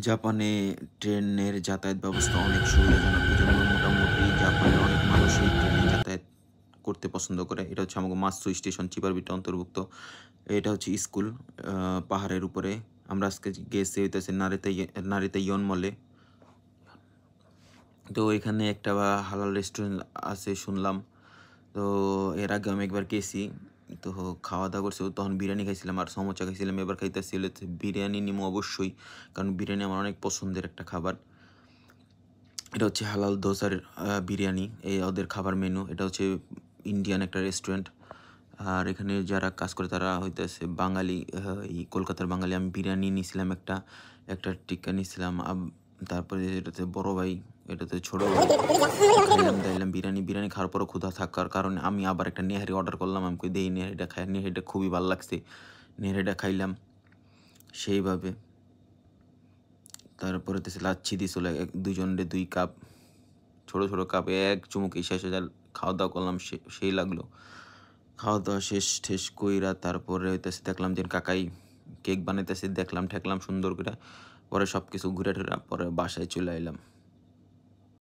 জাপানে ট্রেনের যাতায়াত ব্যবস্থা অনেক সুবিধাজনক। এজন্য মোটামুটি জাপানের অনেক মানুষই ট্রেনে যাতায়াত করতে পছন্দ করে। এটা হচ্ছে আমাগো মাতসু স্টেশন চিবারবিটা অন্তর্ভুক্ত। এটা হচ্ছে স্কুল পাহাড়ের উপরে। আমরা আজকে গেছি হইতেছে নারিতা ইয়ন মলে। তো এখানে একটা হালাল রেস্টুরেন্ট আছে শুনলাম। তো এর আগে আমি একবার গেছি। তো খাওয়া-দাওয়া করছি। তখন বিরিয়ানি খাইছিলাম আর সমোসা খাইছিলাম। এবার খাইতেছি হচ্ছে বিরিয়ানি নিমু অবশ্যই। কারণ বিরিয়ানি আমার অনেক পছন্দের একটা খাবার। এটা হচ্ছে হালাল দোসার বিরিয়ানি। এই ওদের খাবার মেনু। এটা হচ্ছে ইন্ডিয়ান একটা রেস্টুরেন্ট। আর এখানে যারা কাজ করে তারা হইতেছে বাঙালি, এই কলকাতার বাঙালি। আমি বিরিয়ানি নিছিলাম একটা টিক্কা নিছিলাম। তারপরে এটাতে বড় ভাই, এটাতে ছোট ভাই। খাইলাম বিরিয়ানি খাওয়ার পরও ক্ষুধা থাকার কারণে আমি আবার একটা নেহারি অর্ডার করলাম। আমি কই দেই নেহারিটা খাই। নেহারিটা খুবই ভাল লাগছে। নেহারিটা খাইলাম সেইভাবে। তারপরে হইতেছে লাচ্ছি দিছিল ২ জনরে ২ কাপ। ছোট, ছোট কাপে এক চুমুকেই শেষ হয়ে যায়। খাওয়া-দাওয়া করলাম সেই লাগলো। খাওয়া-দাওয়া শেষ-টেস কইরা তারপরে হইতেছে দেখলাম যে কাকাই কেক বানাইতেছে। দেখলাম ঠেকলাম সুন্দর কইরা। পরে সবকিছু ঘুইরা টুইরা পরে বাসায় চলে আইলাম।